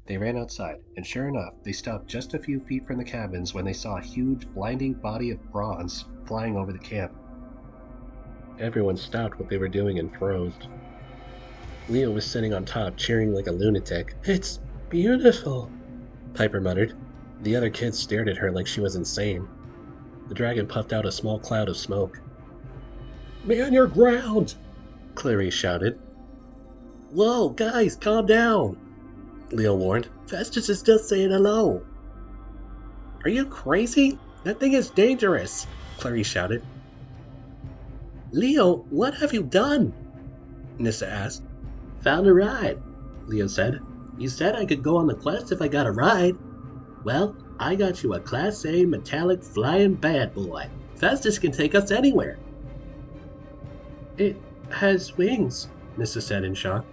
They ran outside, and sure enough, they stopped just a few feet from the cabins when they saw a huge, blinding body of bronze flying over the camp. Everyone stopped what they were doing and froze. Leo was sitting on top, cheering like a lunatic. "It's beautiful," Piper muttered. The other kids stared at her like she was insane. The dragon puffed out a small cloud of smoke. "Man your ground!" Clarice shouted. "Whoa, guys, calm down!" Leo warned. "Festus is just saying hello." "Are you crazy? That thing is dangerous!" Clarice shouted. "Leo, what have you done?" Nissa asked. "Found a ride," Leo said. "You said I could go on the quest if I got a ride. Well, I got you a Class A metallic flying bad boy. Festus can take us anywhere." "It has wings," Nissa said in shock.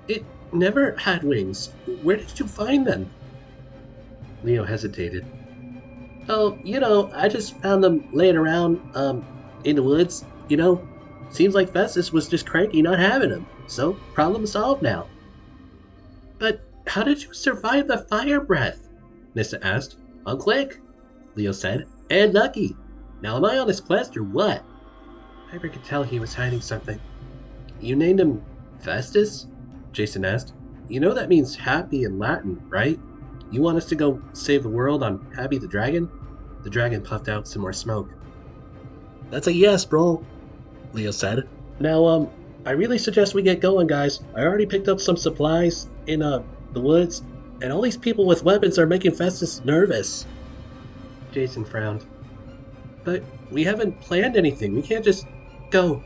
"It never had wings. Where did you find them?" Leo hesitated. "Oh, I just found them laying around, in the woods, Seems like Festus was just cranky not having them, so problem solved now." "But how did you survive the fire breath?" Nissa asked. "On click," Leo said, "and lucky. Now am I on this quest or what?" Piper could tell he was hiding something. "You named him Festus?" Jason asked. "You know that means happy in Latin, right? You want us to go save the world on Happy the Dragon?" The dragon puffed out some more smoke. "That's a yes, bro," Leo said. "Now, I really suggest we get going, guys. I already picked up some supplies in, the woods, and all these people with weapons are making Festus nervous." Jason frowned. "But we haven't planned anything. We can't just go,"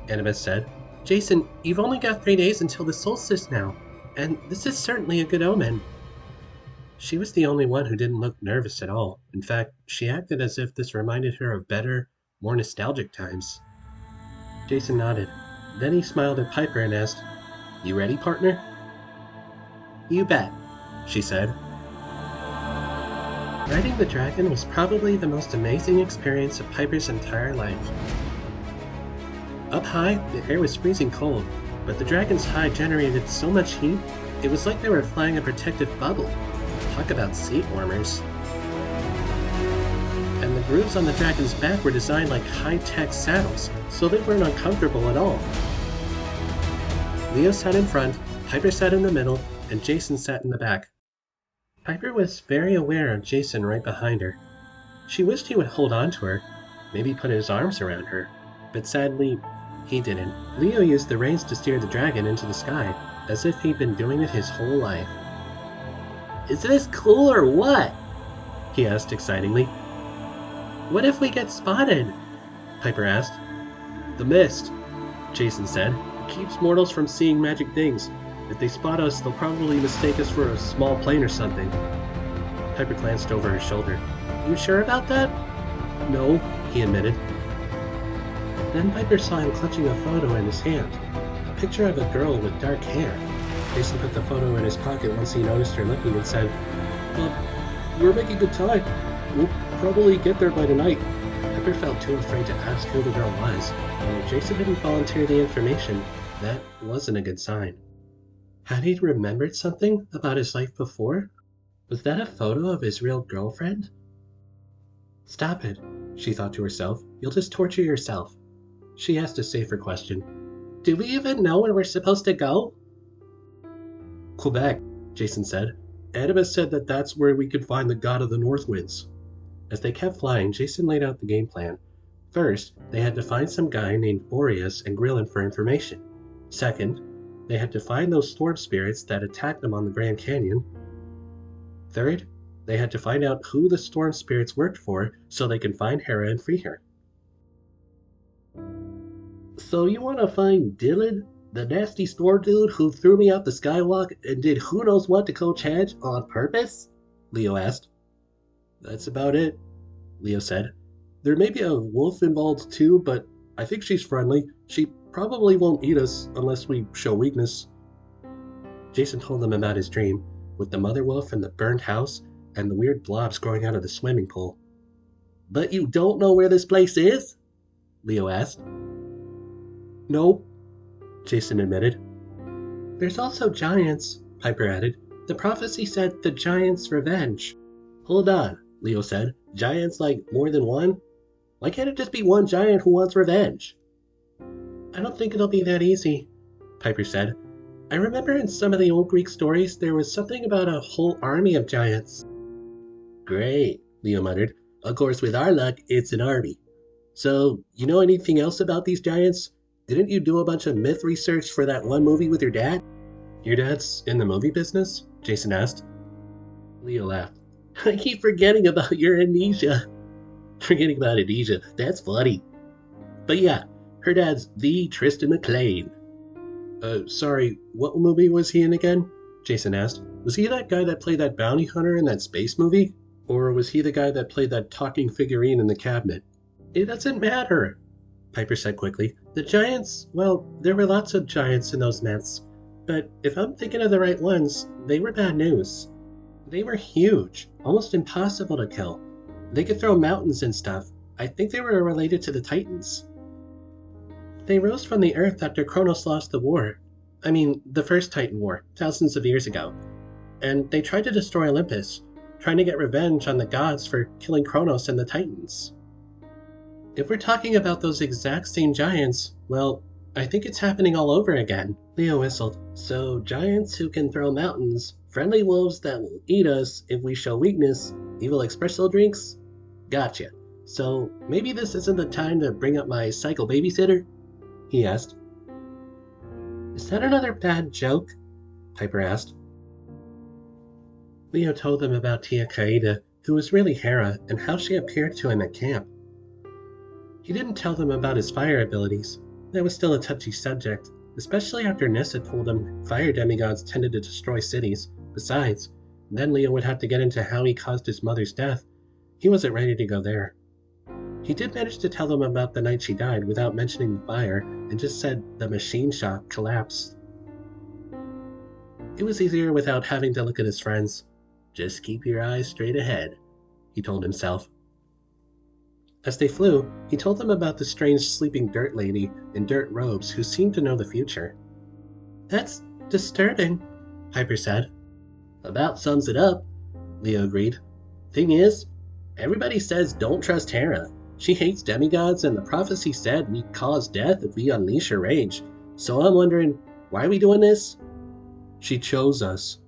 Annabeth said. "Jason, you've only got 3 days until the solstice now, and this is certainly a good omen." She was the only one who didn't look nervous at all. In fact, she acted as if this reminded her of better, more nostalgic times. Jason nodded. Then he smiled at Piper and asked, "You ready, partner?" "You bet," she said. Riding the dragon was probably the most amazing experience of Piper's entire life. Up high, the air was freezing cold, but the dragon's hide generated so much heat, it was like they were flying a protective bubble. Talk about seat warmers. And the grooves on the dragon's back were designed like high-tech saddles, so they weren't uncomfortable at all. Leo sat in front, Piper sat in the middle, and Jason sat in the back. Piper was very aware of Jason right behind her. She wished he would hold on to her, maybe put his arms around her, but sadly, he didn't. Leo used the reins to steer the dragon into the sky, as if he'd been doing it his whole life. "Is this cool or what?" he asked excitedly. "What if we get spotted?" Piper asked. "The mist," Jason said, "keeps mortals from seeing magic things. If they spot us, they'll probably mistake us for a small plane or something." Piper glanced over her shoulder. "You sure about that?" "No," he admitted. Then Piper saw him clutching a photo in his hand, a picture of a girl with dark hair. Jason put the photo in his pocket once he noticed her looking and said, "We're making good time. We'll probably get there by tonight." Piper felt too afraid to ask who the girl was, and if Jason didn't volunteer the information, that wasn't a good sign. Had he remembered something about his life before? Was that a photo of his real girlfriend? "Stop it," she thought to herself. "You'll just torture yourself." She asked a safer question. "Do we even know where we're supposed to go?" "Quebec," Jason said. "Annabeth said that that's where we could find the god of the North Winds." As they kept flying, Jason laid out the game plan. First, they had to find some guy named Boreas and grill him for information. Second, they had to find those storm spirits that attacked them on the Grand Canyon. Third, they had to find out who the storm spirits worked for so they can find Hera and free her. "So you want to find Dylan, the nasty store dude who threw me out the skywalk and did who knows what to Coach Hedge on purpose?" Leo asked. "That's about it," Leo said. "There may be a wolf involved too, but I think she's friendly. She probably won't eat us unless we show weakness." Jason told them about his dream, with the mother wolf and the burned house, and the weird blobs growing out of the swimming pool. "But you don't know where this place is?" Leo asked. "Nope," Jason admitted. "There's also giants," Piper added. The prophecy said the giant's revenge. Hold on, Leo said. Giants like more than one? Why can't it just be one giant who wants revenge? I don't think it'll be that easy, Piper said. I remember in some of the old Greek stories there was something about a whole army of giants. Great, Leo muttered. Of course, with our luck, it's an army. So, you know anything else about these giants? Didn't you do a bunch of myth research for that one movie with your dad? Your dad's in the movie business? Jason asked. Leo laughed. I keep forgetting about your amnesia. Forgetting about amnesia, that's funny. But yeah, her dad's the Tristan McLean. Sorry, what movie was he in again? Jason asked. Was he that guy that played that bounty hunter in that space movie? Or was he the guy that played that talking figurine in the cabinet? It doesn't matter, Piper said quickly. The giants, well, there were lots of giants in those myths. But if I'm thinking of the right ones, they were bad news. They were huge, almost impossible to kill. They could throw mountains and stuff. I think they were related to the Titans. They rose from the earth after Kronos lost the war. I mean, the first Titan War, thousands of years ago. And they tried to destroy Olympus, trying to get revenge on the gods for killing Kronos and the Titans. If we're talking about those exact same giants, well, I think it's happening all over again. Leo whistled. So, giants who can throw mountains, friendly wolves that will eat us if we show weakness, evil espresso drinks? Gotcha. So, maybe this isn't the time to bring up my psycho babysitter? He asked. Is that another bad joke? Piper asked. Leo told them about Tia Kaida, who was really Hera, and how she appeared to him at camp. He didn't tell them about his fire abilities. That was still a touchy subject, especially after Nissa told him fire demigods tended to destroy cities. Besides, then Leo would have to get into how he caused his mother's death. He wasn't ready to go there. He did manage to tell them about the night she died without mentioning the fire, and just said the machine shop collapsed. It was easier without having to look at his friends. Just keep your eyes straight ahead, he told himself. As they flew, he told them about the strange sleeping dirt lady in dirt robes who seemed to know the future. That's disturbing, Piper said. About sums it up, Leo agreed. Thing is, everybody says don't trust Hera. She hates demigods, and the prophecy said we cause death if we unleash her rage. So I'm wondering, why are we doing this? She chose us,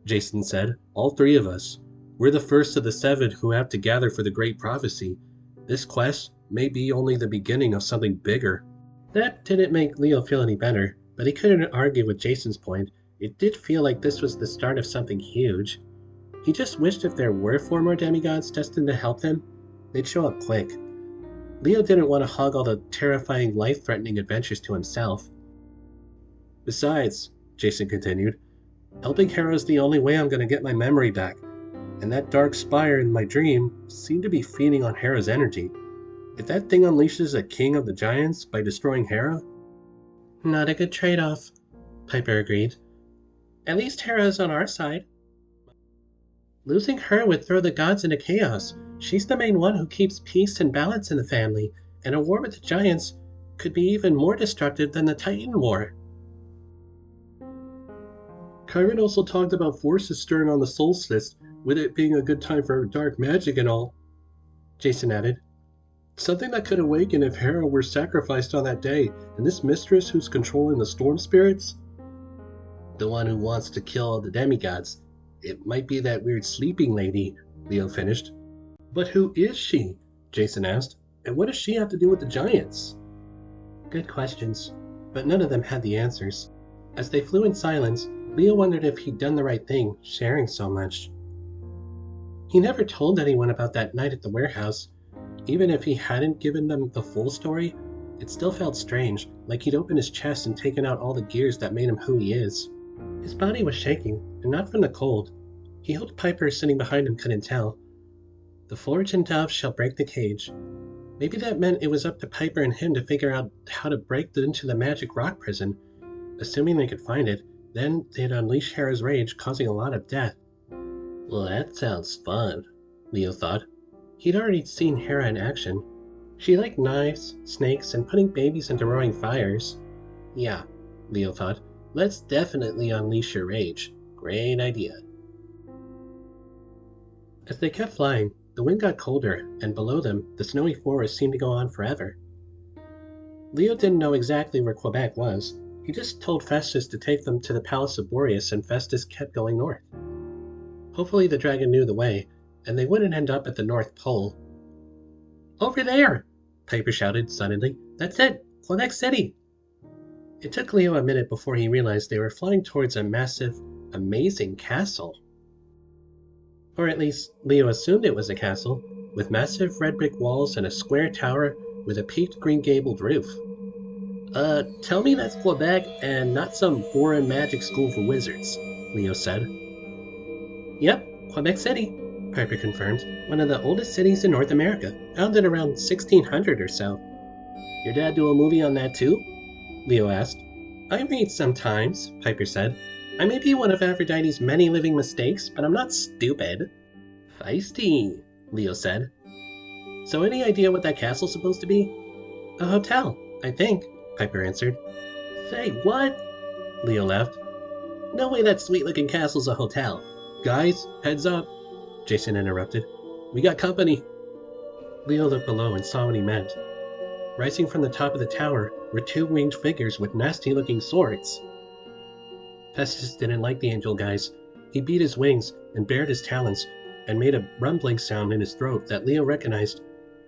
Jason said. All three of us. We're the first of the 7 who have to gather for the great prophecy. This quest may be only the beginning of something bigger. That didn't make Leo feel any better, but he couldn't argue with Jason's point. It did feel like this was the start of something huge. He just wished if there were 4 more demigods destined to help him, they'd show up quick. Leo didn't want to hog all the terrifying, life-threatening adventures to himself. Besides, Jason continued, helping Hera's the only way I'm going to get my memory back, and that dark spire in my dream seemed to be feeding on Hera's energy. If that thing unleashes a king of the giants by destroying Hera? Not a good trade-off, Piper agreed. At least Hera's on our side. Losing her would throw the gods into chaos. She's the main one who keeps peace and balance in the family, and a war with the giants could be even more destructive than the Titan War. Chiron also talked about forces stirring on the solstice, with it being a good time for dark magic and all, Jason added. Something that could awaken if Hera were sacrificed on that day, and this mistress who's controlling the storm spirits? The one who wants to kill all the demigods. It might be that weird sleeping lady, Leo finished. But who is she? Jason asked. And what does she have to do with the giants? Good questions, but none of them had the answers. As they flew in silence, Leo wondered if he'd done the right thing, sharing so much. He never told anyone about that night at the warehouse. Even if he hadn't given them the full story, it still felt strange, like he'd opened his chest and taken out all the gears that made him who he is. His body was shaking, and not from the cold. He hoped Piper sitting behind him couldn't tell. The forge and dove shall break the cage. Maybe that meant it was up to Piper and him to figure out how to break into the magic rock prison. Assuming they could find it, then they'd unleash Hera's rage, causing a lot of death. Well, that sounds fun, Leo thought. He'd already seen Hera in action. She liked knives, snakes, and putting babies into roaring fires. Yeah, Leo thought, let's definitely unleash her rage. Great idea. As they kept flying, the wind got colder, and below them, the snowy forest seemed to go on forever. Leo didn't know exactly where Quebec was. He just told Festus to take them to the Palace of Boreas, and Festus kept going north. Hopefully the dragon knew the way, and they wouldn't end up at the North Pole. "Over there!" Piper shouted suddenly. "That's it! Quebec City!" It took Leo a minute before he realized they were flying towards a massive, amazing castle. Or at least, Leo assumed it was a castle, with massive red brick walls and a square tower with a peaked green gabled roof. Tell me that's Quebec and not some foreign magic school for wizards," Leo said. "Yep, Quebec City," Piper confirmed. "One of the oldest cities in North America, founded around 1600 or so." "Your dad do a movie on that too?" Leo asked. "I read sometimes," Piper said. "I may be one of Aphrodite's many living mistakes, but I'm not stupid." "Feisty," Leo said. "So any idea what that castle's supposed to be?" "A hotel, I think," Piper answered. "Say what?" Leo laughed. "No way that sweet-looking castle's a hotel." "Guys, heads up," Jason interrupted. "We got company." Leo looked below and saw what he meant. Rising from the top of the tower were two winged figures with nasty-looking swords. Festus didn't like the angel guys. He beat his wings and bared his talons and made a rumbling sound in his throat that Leo recognized.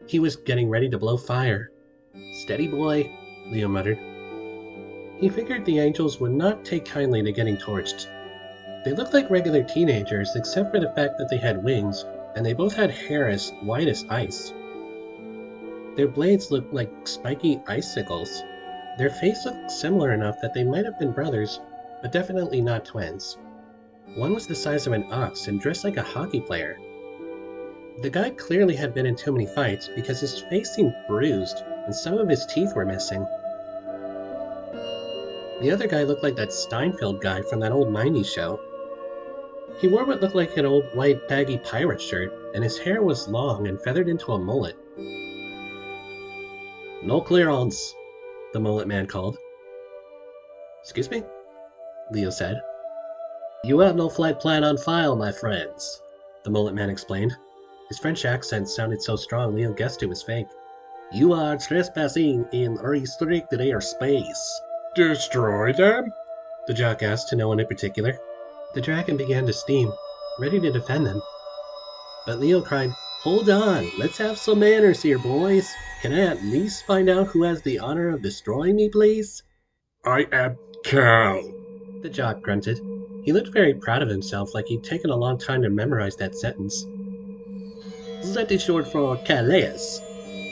He was getting ready to blow fire. "Steady, boy," Leo muttered. He figured the angels would not take kindly to getting torched. They looked like regular teenagers except for the fact that they had wings, and they both had hair as white as ice. Their blades looked like spiky icicles. Their face looked similar enough that they might have been brothers, but definitely not twins. One was the size of an ox and dressed like a hockey player. The guy clearly had been in too many fights because his face seemed bruised and some of his teeth were missing. The other guy looked like that Steinfeld guy from that old 90s show. He wore what looked like an old white baggy pirate shirt, and his hair was long and feathered into a mullet. "No clearance," the mullet man called. "Excuse me?" Leo said. "You have no flight plan on file, my friends," the mullet man explained. His French accent sounded so strong Leo guessed it was fake. "You are trespassing in restricted airspace." "Destroy them?" the jock asked to no one in particular. The dragon began to steam, ready to defend them. But Leo cried, "Hold on, let's have some manners here, boys. Can I at least find out who has the honor of destroying me, please?" "I am Cal," the jock grunted. He looked very proud of himself, like he'd taken a long time to memorize that sentence. "That is short for Calais,"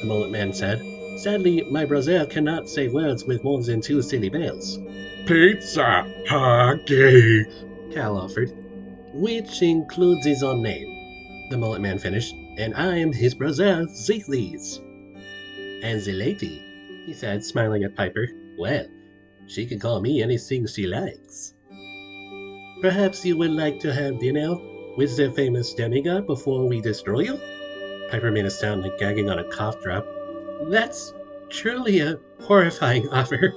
the mullet man said. "Sadly, my brother cannot say words with more than 2 syllables." "Pizza, hockey," Cal offered. "Which includes his own name," the mullet man finished, "and I am his brother, Ziethles." "And the lady," he said, smiling at Piper, "well, she can call me anything she likes." "Perhaps you would like to have dinner with the famous demigod before we destroy you?" Piper made a sound like gagging on a cough drop. "That's truly a horrifying offer."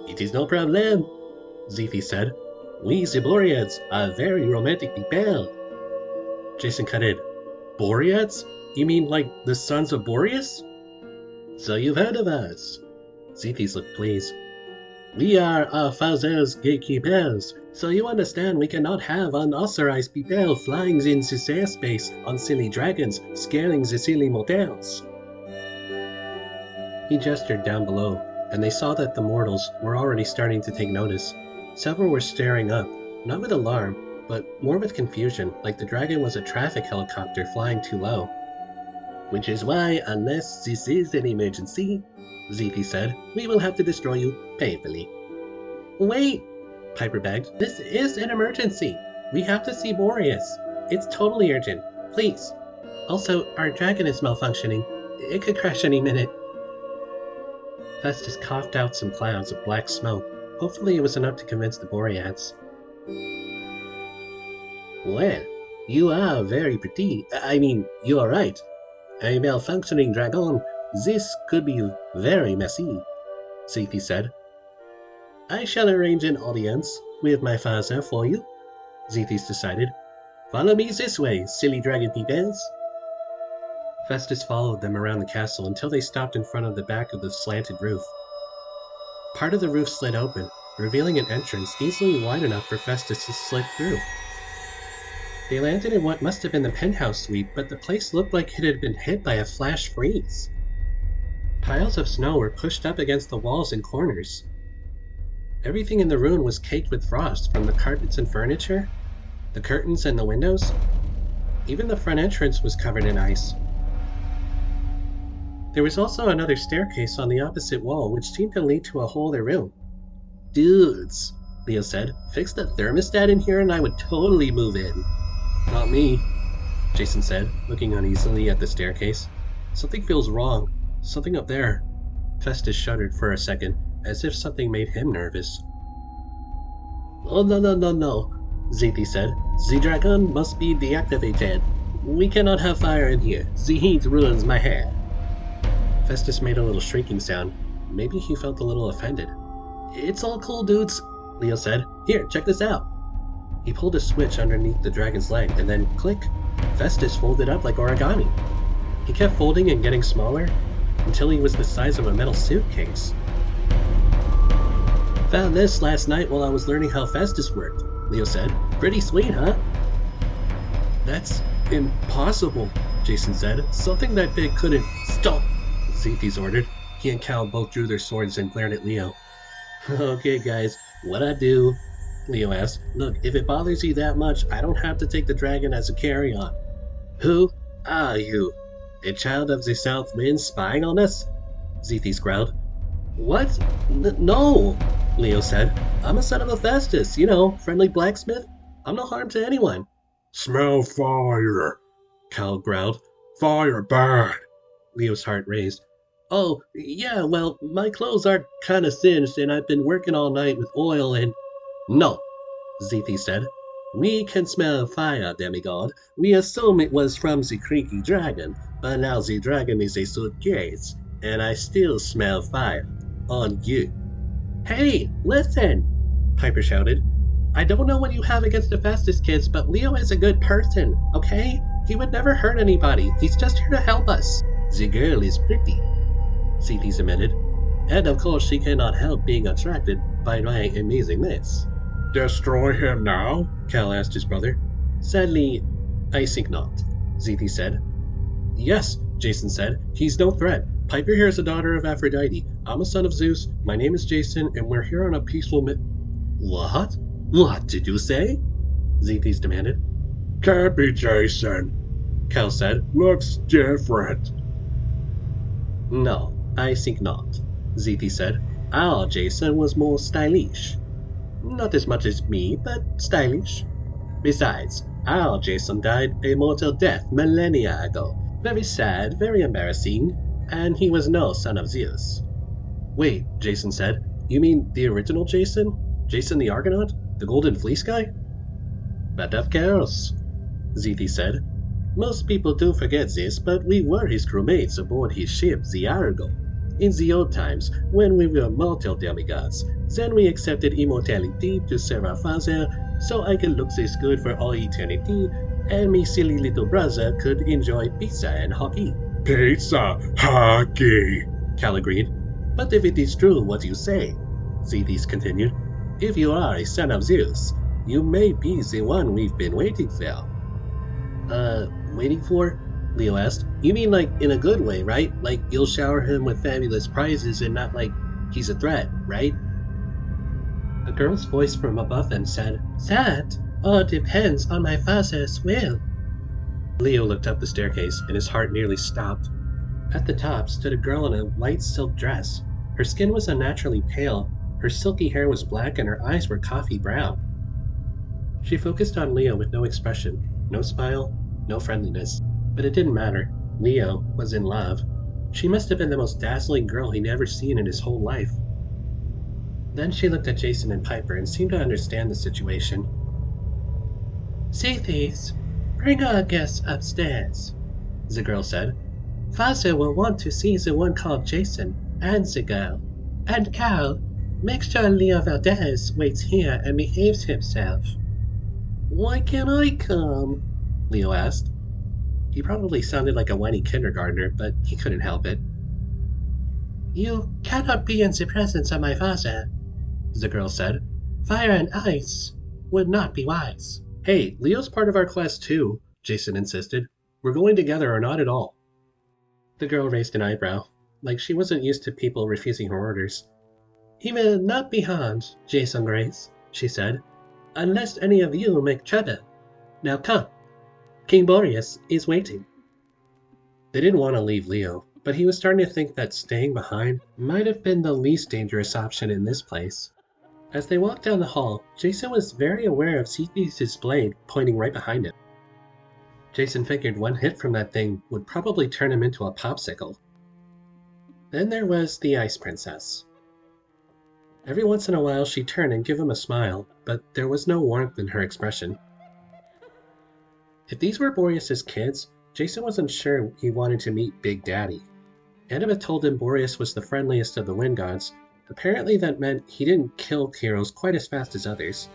"It is no problem," Ziethles said. "We the Boreads are very romantic people." Jason cut in. "Boreads? You mean like the sons of Boreas?" "So you've heard of us." Ziethles looked pleased. "We are our father's gatekeepers, so you understand we cannot have unauthorized people flying in this airspace on silly dragons, scaring the silly motels." He gestured down below, and they saw that the mortals were already starting to take notice. Several were staring up, not with alarm, but more with confusion, like the dragon was a traffic helicopter flying too low. "Which is why, unless this is an emergency," Ziethles said, "we will have to destroy you painfully." "Wait!" Piper begged. "This is an emergency. We have to see Boreas. It's totally urgent. Please. Also, our dragon is malfunctioning. It could crash any minute." Festus coughed out some clouds of black smoke. Hopefully it was enough to convince the Boreads. "Well, you are very pretty. You are right. A malfunctioning dragon. This could be very messy," Ziethles said. "I shall arrange an audience with my father for you. Zethys decided. Follow me this way, silly dragon peoples. Festus followed them around the castle until they stopped in front of the back of the slanted roof. Part of the roof slid open, revealing an entrance easily wide enough for Festus to slip through. They landed in what must have been the penthouse suite, but the place looked like it had been hit by a flash freeze. Piles of snow were pushed up against the walls and corners. Everything in the room was caked with frost, from the carpets and furniture, the curtains and the windows. Even the front entrance was covered in ice. There was also another staircase on the opposite wall, which seemed to lead to a whole other room. Dudes, Leo said, fix the thermostat in here and I would totally move in. Not me, Jason said, looking uneasily at the staircase. Something feels wrong. Something up there. Festus shuddered for a second, as if something made him nervous. Oh, no, Zethys said. The dragon must be deactivated. We cannot have fire in here. The heat ruins my hair. Festus made a little shrieking sound. Maybe he felt a little offended. It's all cool, dudes, Leo said. Here, check this out. He pulled a switch underneath the dragon's leg, and then, click, Festus folded up like origami. He kept folding and getting smaller, until he was the size of a metal suitcase. Found this last night while I was learning how Festus worked, Leo said. Pretty sweet, huh? That's impossible, Jason said. Something that big couldn't... Stop! Zethys ordered. He and Cal both drew their swords and glared at Leo. Okay, guys, what I do? Leo asked. Look, if it bothers you that much, I don't have to take the dragon as a carry-on. Who are you? A child of the South Wind spying on us? Zethys growled. What? No, Leo said. I'm a son of Hephaestus, friendly blacksmith. I'm no harm to anyone. Smell fire, Cal growled. Fire bad. Leo's heart raised. Oh, yeah, well, my clothes are kinda singed and I've been working all night with oil and... No, Zethys said. We can smell fire, demigod. We assume it was from the creaky dragon, but now the dragon is a suitcase, and I still smell fire. On you. Hey, listen! Piper shouted. I don't know what you have against the Festus kids, but Leo is a good person, okay? He would never hurt anybody. He's just here to help us. The girl is pretty, Zethys admitted. And of course she cannot help being attracted by my amazingness. Destroy him now? Cal asked his brother. Sadly, I think not, Zethys said. Yes, Jason said. He's no threat. Piper here is a daughter of Aphrodite. I'm a son of Zeus. My name is Jason, and we're here on a peaceful What? What did you say? Zethys demanded. Can't be Jason, Cal said. Looks different. No, I think not, Zethys said. Our Jason was more stylish. Not as much as me, but stylish. Besides, our Jason died a mortal death millennia ago. Very sad, very embarrassing, and he was no son of Zeus. Wait, Jason said. You mean the original Jason? Jason the Argonaut? The Golden Fleece guy? But of course, Zethys said. Most people do forget this, but we were his crewmates aboard his ship, the Argo. In the old times, when we were mortal demigods, then we accepted immortality to serve our father, so I could look this good for all eternity, and me silly little brother could enjoy pizza and hockey. Pizza, hockey, Cal agreed. But if it is true what you say, Zethys continued, if you are a son of Zeus, you may be the one we've been waiting for. Waiting for? Leo asked. You mean like in a good way, right? Like you'll shower him with fabulous prizes and not like he's a threat, right? A girl's voice from above them said, That all depends on my father's will. Leo looked up the staircase and his heart nearly stopped. At the top stood a girl in a white silk dress. Her skin was unnaturally pale, her silky hair was black and her eyes were coffee brown. She focused on Leo with no expression, no smile, no friendliness. But it didn't matter. Leo was in love. She must have been the most dazzling girl he'd ever seen in his whole life. Then she looked at Jason and Piper and seemed to understand the situation. Zethys, bring our guests upstairs, the girl said. Father will want to see the one called Jason and the girl. And Cal, make sure Leo Valdez waits here and behaves himself. Why can't I come? Leo asked. He probably sounded like a whiny kindergartner, but he couldn't help it. You cannot be in the presence of my father, the girl said. Fire and ice would not be wise. Hey, Leo's part of our class too, Jason insisted. We're going together or not at all. The girl raised an eyebrow, like she wasn't used to people refusing her orders. He will not be harmed, Jason Grace, she said, unless any of you make trouble. Now come. King Boreas is waiting. They didn't want to leave Leo, but he was starting to think that staying behind might have been the least dangerous option in this place. As they walked down the hall, Jason was very aware of Zeke's blade pointing right behind him. Jason figured one hit from that thing would probably turn him into a popsicle. Then there was the Ice Princess. Every once in a while she'd turn and give him a smile, but there was no warmth in her expression. If these were Boreas' kids, Jason wasn't sure he wanted to meet Big Daddy. Annabeth told him Boreas was the friendliest of the wind gods. Apparently that meant he didn't kill heroes quite as fast as others.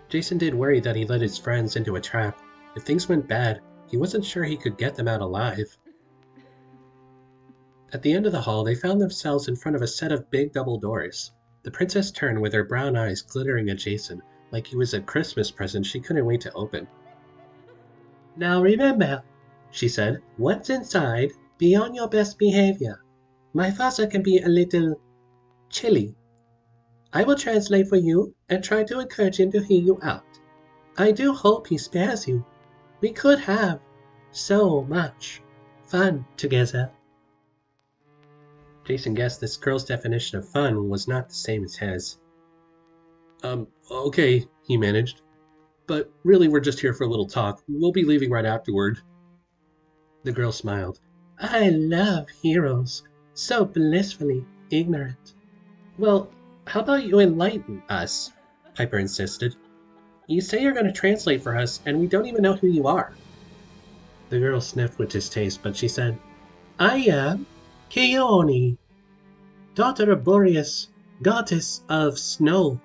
Jason did worry that he led his friends into a trap. If things went bad, he wasn't sure he could get them out alive. At the end of the hall, they found themselves in front of a set of big double doors. The princess turned with her brown eyes glittering at Jason, like he was a Christmas present she couldn't wait to open. Now remember, she said, once inside, be on your best behavior. My father can be a little chilly. I will translate for you and try to encourage him to hear you out. I do hope he spares you. We could have so much fun together. Jason guessed this girl's definition of fun was not the same as his. Okay, he managed. But really we're just here for a little talk. We'll be leaving right afterward. The girl smiled. I love heroes, so blissfully ignorant. Well, how about you enlighten us? Piper insisted. You say you're going to translate for us, and we don't even know who you are. The girl sniffed with distaste, but she said, I am Keone, daughter of Boreas, goddess of snow.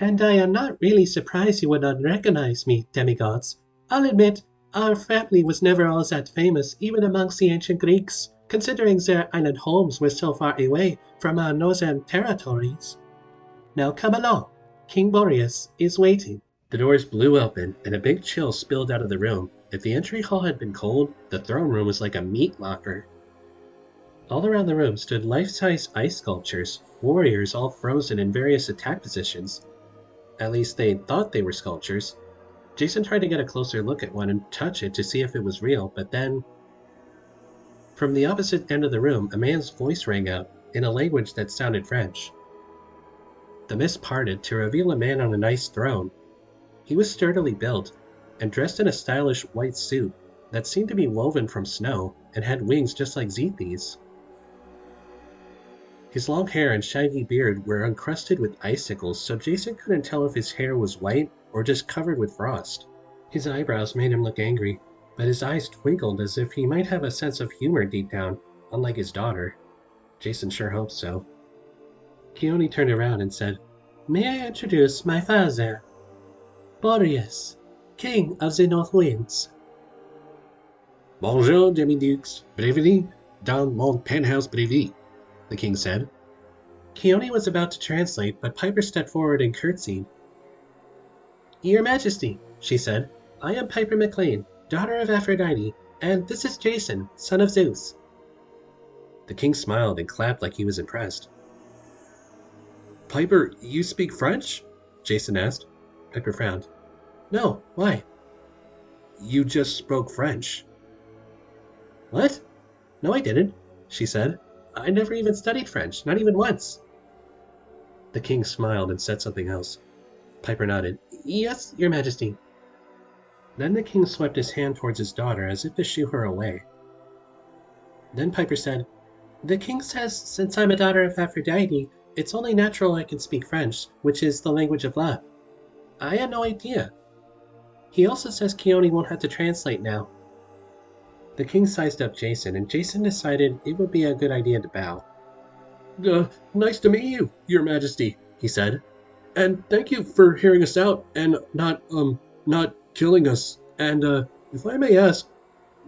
And I am not really surprised you would not recognize me, demigods. I'll admit, our family was never all that famous, even amongst the ancient Greeks, considering their island homes were so far away from our northern territories. Now come along. King Boreas is waiting. The doors blew open, and a big chill spilled out of the room. If the entry hall had been cold, the throne room was like a meat locker. All around the room stood life-size ice sculptures, warriors all frozen in various attack positions. At least they thought they were sculptures. Jason tried to get a closer look at one and touch it to see if it was real, but then... From the opposite end of the room, a man's voice rang out, in a language that sounded French. The mist parted to reveal a man on a nice throne. He was sturdily built, and dressed in a stylish white suit that seemed to be woven from snow and had wings just like Zethe's. His long hair and shaggy beard were encrusted with icicles, so Jason couldn't tell if his hair was white or just covered with frost. His eyebrows made him look angry, but his eyes twinkled as if he might have a sense of humor deep down, unlike his daughter. Jason sure hoped so. Keone turned around and said, May I introduce my father? Boreas, king of the North Winds. Bonjour, demi-dukes. Bienvenue dans mon penthouse privé, the king said. Keone was about to translate, but Piper stepped forward and curtsied. Your Majesty, she said, I am Piper McLean, daughter of Aphrodite, and this is Jason, son of Zeus. The king smiled and clapped like he was impressed. Piper, you speak French? Jason asked. Piper frowned. No, why? You just spoke French. What? No, I didn't, she said. I never even studied French, not even once. The king smiled and said something else. Piper nodded. Yes, Your Majesty. Then the king swept his hand towards his daughter as if to shoo her away. Then Piper said, The king says since I'm a daughter of Aphrodite, it's only natural I can speak French, which is the language of love. I had no idea. He also says Keone won't have to translate now. The king sized up Jason, and Jason decided it would be a good idea to bow. Nice to meet you, Your Majesty, he said. And thank you for hearing us out and not killing us. And, if I may ask,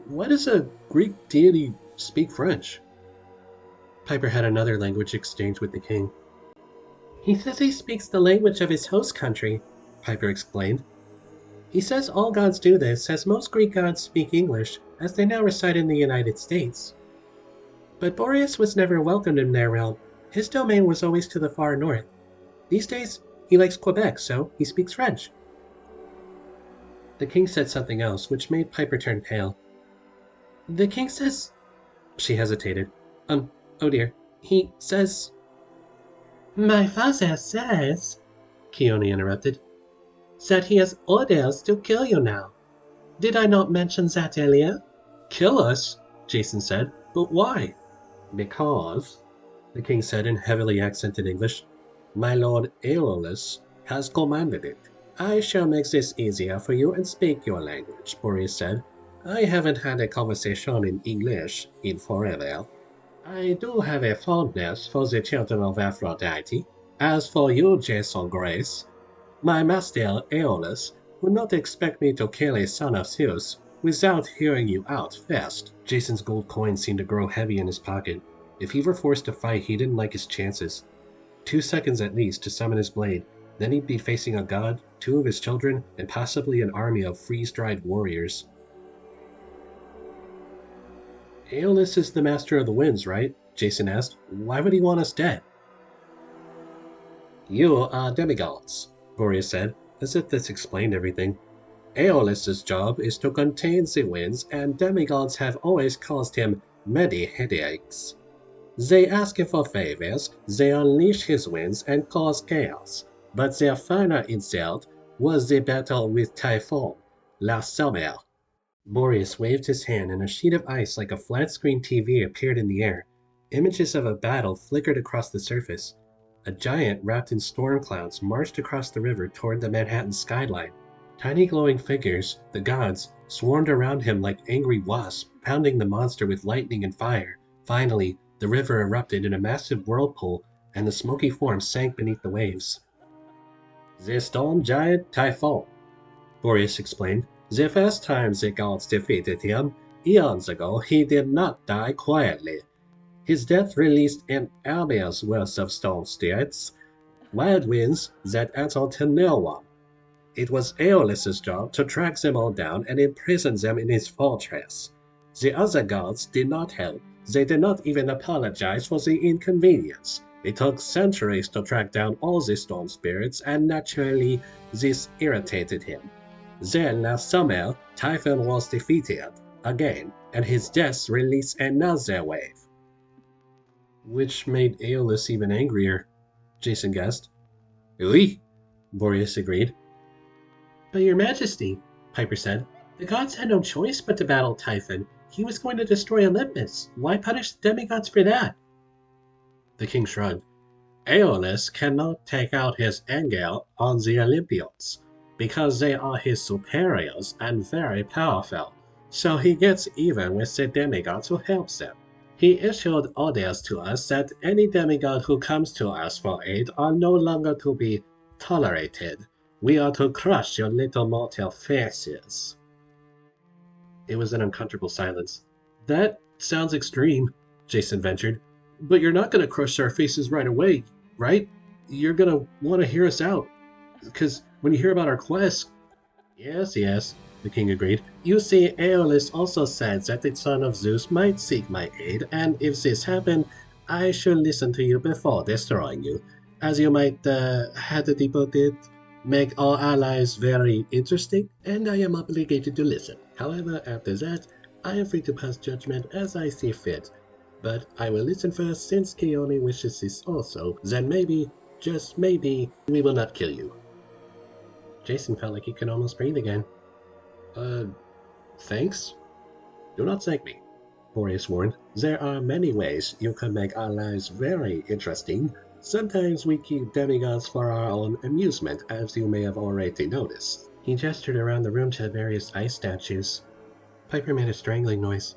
why does a Greek deity speak French? Piper had another language exchange with the king. He says he speaks the language of his host country, Piper explained. He says all gods do this, as most Greek gods speak English, as they now reside in the United States. But Boreas was never welcomed in their realm. His domain was always to the far north. These days, he likes Quebec, so he speaks French. The king said something else, which made Piper turn pale. The king says... She hesitated. Oh dear. He says... My father says, Keone interrupted, that he has orders to kill you now. Did I not mention that earlier? Kill us? Jason said. But why? Because, the king said in heavily accented English, my lord Aeolus has commanded it. I shall make this easier for you and speak your language, Boreas said. I haven't had a conversation in English in forever. I do have a fondness for the children of Aphrodite. As for you, Jason Grace, my master Aeolus would not expect me to kill a son of Zeus without hearing you out first. Jason's gold coin seemed to grow heavy in his pocket. If he were forced to fight, he didn't like his chances. 2 seconds at least to summon his blade. Then he'd be facing a god, 2 of his children, and possibly an army of freeze-dried warriors. Aeolus is the master of the winds, right? Jason asked. Why would he want us dead? You are demigods, Boreas said, as if this explained everything. Aeolus's job is to contain the winds, and demigods have always caused him many headaches. They ask him for favors, they unleash his winds and cause chaos, but their final insult was the battle with Typhoon, last summer. Boreas waved his hand, and a sheet of ice like a flat-screen TV appeared in the air. Images of a battle flickered across the surface. A giant wrapped in storm clouds marched across the river toward the Manhattan skyline. Tiny glowing figures, the gods, swarmed around him like angry wasps, pounding the monster with lightning and fire. Finally, the river erupted in a massive whirlpool, and the smoky form sank beneath the waves. The storm giant Typhoon, Boreas explained. The first time the gods defeated him, eons ago, he did not die quietly. His death released an army's worth of storm spirits, wild winds that answered to no one. It was Aeolus's job to track them all down and imprison them in his fortress. The other gods did not help. They did not even apologize for the inconvenience. It took centuries to track down all the storm spirits, and naturally, this irritated him. Then, last summer, Typhon was defeated, again, and his death released another wave. Which made Aeolus even angrier, Jason guessed. Oui, Boreas agreed. But your majesty, Piper said, the gods had no choice but to battle Typhon. He was going to destroy Olympus. Why punish the demigods for that? The king shrugged. Aeolus cannot take out his anger on the Olympians, because they are his superiors and very powerful, so he gets even with the demigods who help them. He issued orders to us that any demigod who comes to us for aid are no longer to be tolerated. We are to crush your little mortal faces. It was an uncomfortable silence. That sounds extreme, Jason ventured. But you're not going to crush our faces right away, right? You're going to want to hear us out. Because when you hear about our quest... Yes, the king agreed. You see, Aeolus also said that the son of Zeus might seek my aid, and if this happened, I should listen to you before destroying you. As you might, how did he put it? Make our allies very interesting, and I am obligated to listen. However, after that, I am free to pass judgment as I see fit. But I will listen first, since Keone wishes this also. Then maybe, just maybe, we will not kill you. Jason felt like he could almost breathe again. Thanks? Do not thank me, Boreas warned. There are many ways you can make our lives very interesting. Sometimes we keep demigods for our own amusement, as you may have already noticed. He gestured around the room to the various ice statues. Piper made a strangling noise.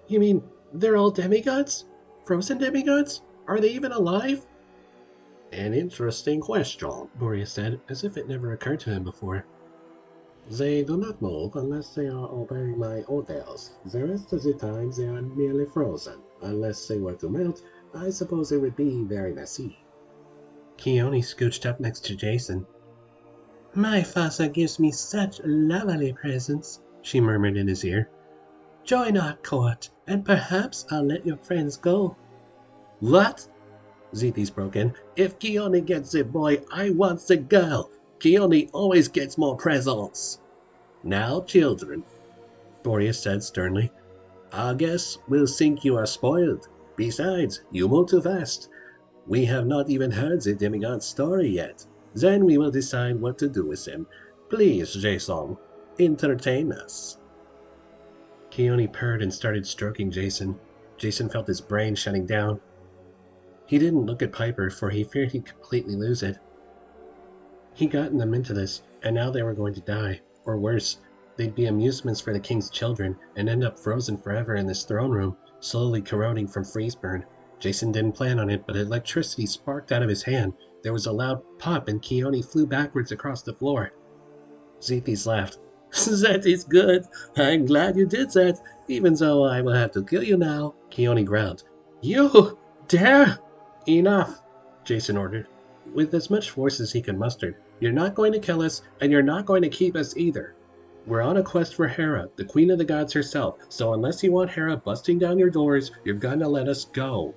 You mean they're all demigods? Frozen demigods? Are they even alive? An interesting question, Boreas said, as if it never occurred to him before. They do not move unless they are obeying my orders. The rest of the time they are merely frozen. Unless they were to melt, I suppose it would be very messy. Keone scooched up next to Jason. My father gives me such lovely presents, she murmured in his ear. Join our court, and perhaps I'll let your friends go. What? Zetes broke in. If Keone gets the boy, I want the girl. Keone always gets more presents. Now, children, Boreas said sternly, I guess we'll think you are spoiled. Besides, you move too fast. We have not even heard the demigod's story yet. Then we will decide what to do with him. Please, Jason, entertain us. Keone purred and started stroking Jason. Jason felt his brain shutting down. He didn't look at Piper, for he feared he'd completely lose it. He'd gotten them into this, and now they were going to die. Or worse, they'd be amusements for the king's children, and end up frozen forever in this throne room, slowly corroding from freeze burn. Jason didn't plan on it, but electricity sparked out of his hand. There was a loud pop, and Keone flew backwards across the floor. Zetes laughed. That is good. I'm glad you did that, even though I will have to kill you now. Keone growled. You dare? Enough, Jason ordered, with as much force as he could muster. You're not going to kill us, and you're not going to keep us either. We're on a quest for Hera, the queen of the gods herself, so unless you want Hera busting down your doors, you're gonna let us go.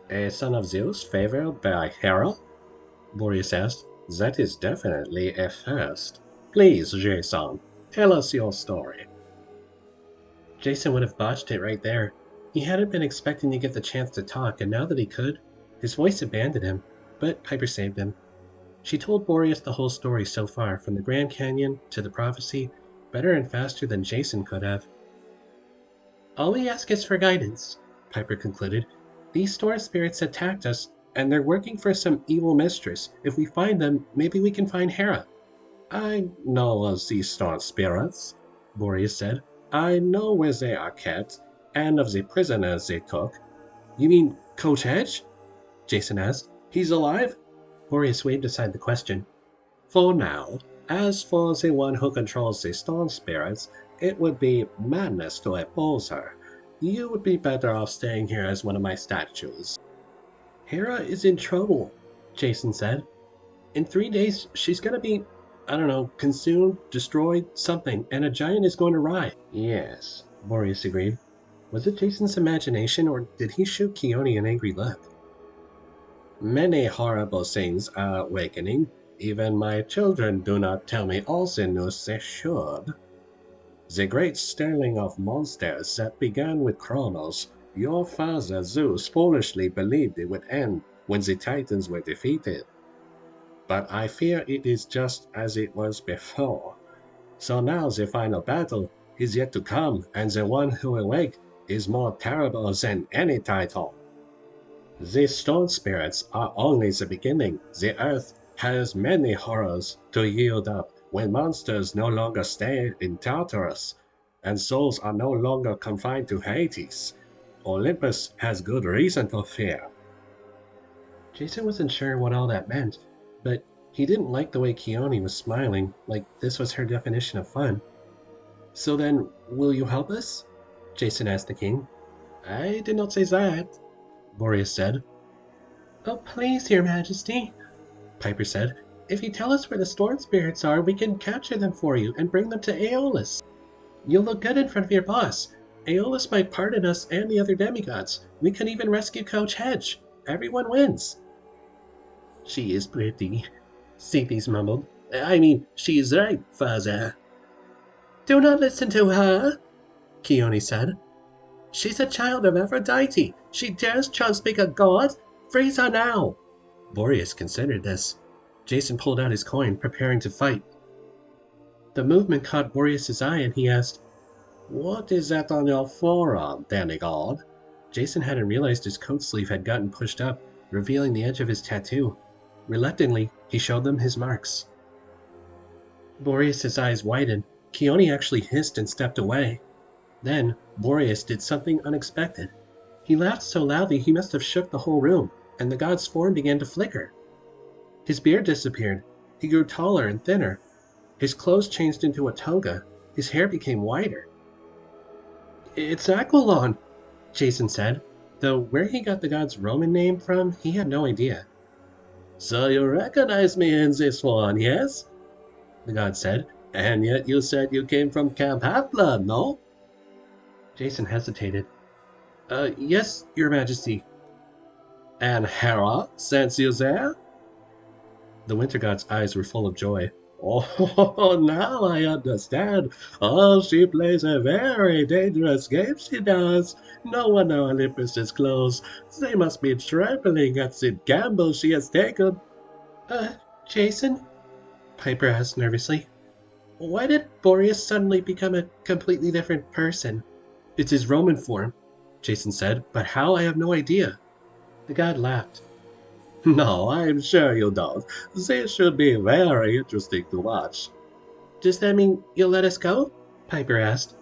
A son of Zeus favored by Hera? Boreas asked. That is definitely a first. Please, Jason, tell us your story. Jason would have botched it right there. He hadn't been expecting to get the chance to talk, and now that he could, his voice abandoned him, but Piper saved him. She told Boreas the whole story so far, from the Grand Canyon to the prophecy, better and faster than Jason could have. All we ask is for guidance, Piper concluded. These storm spirits attacked us, and they're working for some evil mistress. If we find them, maybe we can find Hera. I know of these storm spirits, Boreas said. I know where they are kept, and of the prisoners they took. You mean Coach Edge? Jason asked. He's alive? Boreas waved aside the question. For now. As for the one who controls the storm spirits, it would be madness to oppose her. You would be better off staying here as one of my statues. Hera is in trouble, Jason said. In 3 days, she's gonna be, consumed, destroyed, something, and a giant is going to rise. Yes, Boreas agreed. Was it Jason's imagination, or did he shoot Keone an angry look? Many horrible things are awakening. Even my children do not tell me all the news they should. The great stirring of monsters that began with Kronos, your father Zeus foolishly believed it would end when the Titans were defeated. But I fear it is just as it was before. So now the final battle is yet to come, and the one who will wake is more terrible than any Titan. The storm spirits are only the beginning. The earth has many horrors to yield up when monsters no longer stay in Tartarus, and souls are no longer confined to Hades. Olympus has good reason to fear. Jason wasn't sure what all that meant, but he didn't like the way Keone was smiling, like this was her definition of fun. So then, will you help us? Jason asked the king. I did not say that, Boreas said. Oh, please, your majesty, Piper said. If you tell us where the storm spirits are, we can capture them for you and bring them to Aeolus. You'll look good in front of your boss. Aeolus might pardon us and the other demigods. We can even rescue Coach Hedge. Everyone wins. She is pretty, Zetes mumbled. She is right, father. Do not listen to her, Keone said. She's a child of Aphrodite. She dares try to speak a god. Freeze her now. Boreas considered this. Jason pulled out his coin, preparing to fight. The movement caught Boreas' eye, and he asked, What is that on your forearm, demigod? Jason hadn't realized his coat sleeve had gotten pushed up, revealing the edge of his tattoo. Reluctantly, he showed them his marks. Boreas' eyes widened. Keone actually hissed and stepped away. Then, Boreas did something unexpected. He laughed so loudly he must have shook the whole room. and the god's form began to flicker. His beard disappeared. He grew taller and thinner. His clothes changed into a toga. His hair became whiter. "It's Aquilon," Jason said, though where he got the god's Roman name from, he had no idea. "So you recognize me in this one, yes?" the god said. "And yet you said you came from Camp Half-Blood, no?" Jason hesitated. Yes, your majesty." "And Hera sent you there?" The winter god's eyes were full of joy. "Oh, now I understand. Oh, she plays a very dangerous game, she does. No wonder Olympus is closed. They must be trembling at the gamble she has taken." Jason?" Piper asked nervously. "Why did Boreas suddenly become a completely different person?" "It's his Roman form," Jason said, "but how I have no idea." The god laughed. "No, I'm sure you don't. This should be very interesting to watch." "Does that mean you'll let us go?" Piper asked.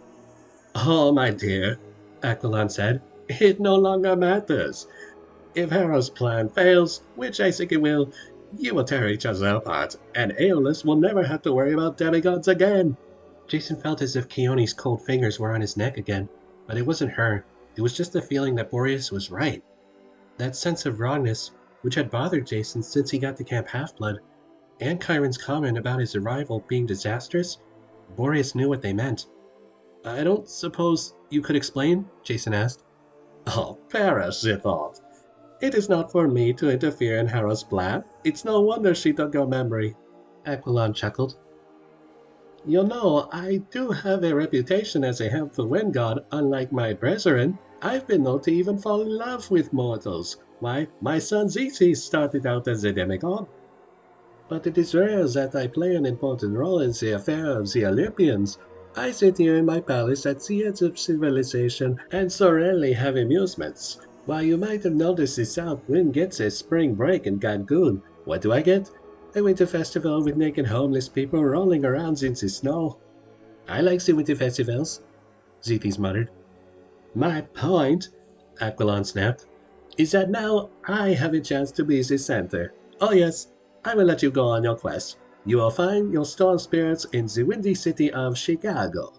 "Oh, my dear," Aquilon said, "it no longer matters. If Hera's plan fails, which I think it will, you will tear each other apart, and Aeolus will never have to worry about demigods again." Jason felt as if Keone's cold fingers were on his neck again, but it wasn't her. It was just the feeling that Boreas was right. That sense of wrongness, which had bothered Jason since he got to Camp Half-Blood, and Chiron's comment about his arrival being disastrous, Boreas knew what they meant. "I don't suppose you could explain?" Jason asked. "Oh, perish the thought. It is not for me to interfere in Hera's plan. It's no wonder she took your memory." Aquilon chuckled. "You know, I do have a reputation as a helpful wind god, unlike my brethren. I've been known to even fall in love with mortals. Why, my son Zetes started out as a demigod. But it is rare that I play an important role in the affair of the Olympians. I sit here in my palace at the edge of civilization and so rarely have amusements. Why, you might have noticed the South Wind gets a spring break in Cancun. What do I get? A winter festival with naked homeless people rolling around in the snow." "I like the winter festivals," Zetes muttered. "My point," Aquilon snapped, "is that now I have a chance to be the center. Oh yes, I will let you go on your quest. You will find your storm spirits in the windy city of Chicago.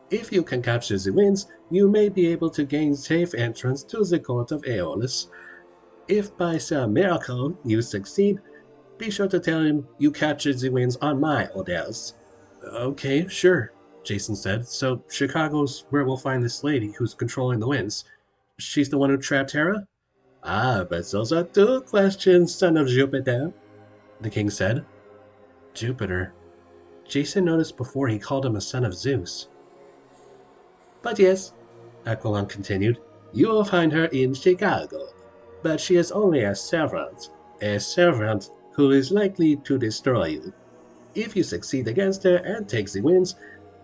If you can capture the winds, you may be able to gain safe entrance to the court of Aeolus. If by some miracle you succeed, be sure to tell him you captured the winds on my orders." "Okay, sure," Jason said. "So Chicago's where we'll find this lady who's controlling the winds. She's the one who trapped Hera?" "Ah, but those are two questions, son of Jupiter," the king said. Jupiter. Jason noticed before he called him a son of Zeus. "But yes," Aquilon continued, "you will find her in Chicago. But she is only a servant who is likely to destroy you. If you succeed against her and take the winds,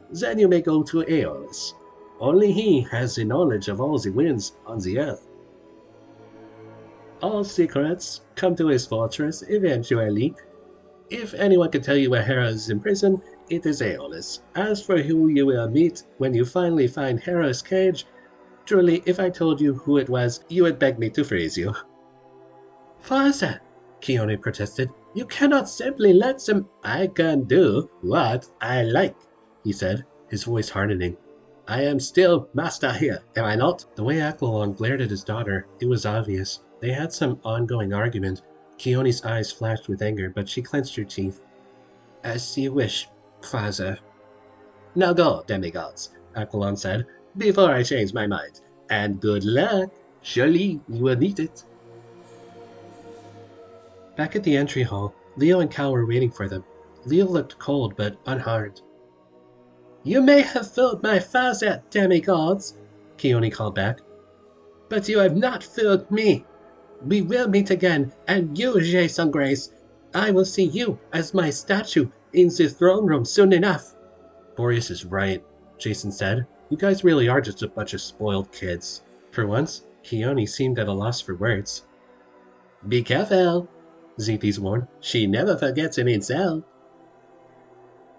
then you may go to Aeolus. Only he has the knowledge of all the winds on the earth. All secrets come to his fortress eventually. If anyone can tell you where Hera is imprisoned, it is Aeolus. As for who you will meet when you finally find Hera's cage, truly, if I told you who it was, you would beg me to freeze you." "Father," Keone protested, "you cannot simply let them—" "I can do what I like," he said, his voice hardening. "I am still master here, am I not?" The way Aquilon glared at his daughter, it was obvious. They had some ongoing argument. Keone's eyes flashed with anger, but she clenched her teeth. "As you wish, father." "Now go, demigods," Aquilon said, "before I change my mind. And good luck. Surely you will need it." Back at the entry hall, Leo and Cal were waiting for them. Leo looked cold but unharmed. "You may have fooled my father, demigods," Keone called back, "but you have not fooled me. We will meet again, and you, Jason Grace, I will see you as my statue in the throne room soon enough." "Boreas is right," Jason said. "You guys really are just a bunch of spoiled kids." For once, Keone seemed at a loss for words. "Be careful," Zetes warned. "She never forgets an insult."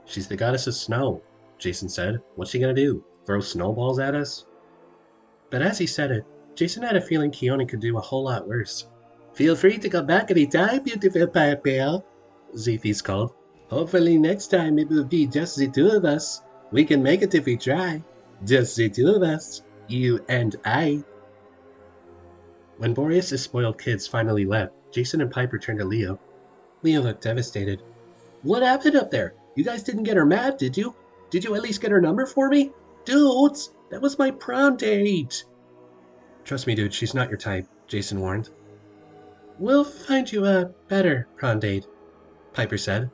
"She's the goddess of snow," Jason said. "What's she gonna do? Throw snowballs at us?" But as he said it, Jason had a feeling Keone could do a whole lot worse. Feel free to come back anytime, beautiful Piper, Zethys called. Hopefully next time it will be just the two of us. We can make it if we try. Just the two of us. You and I. When Boreas' spoiled kids finally left, Jason and Piper turned to Leo. Leo looked devastated. What happened up there? You guys didn't get her mad, did you? Did you at least get her number for me? Dudes, that was my prom date. Trust me, dude, she's not your type, Jason warned. We'll find you a better prom date, Piper said.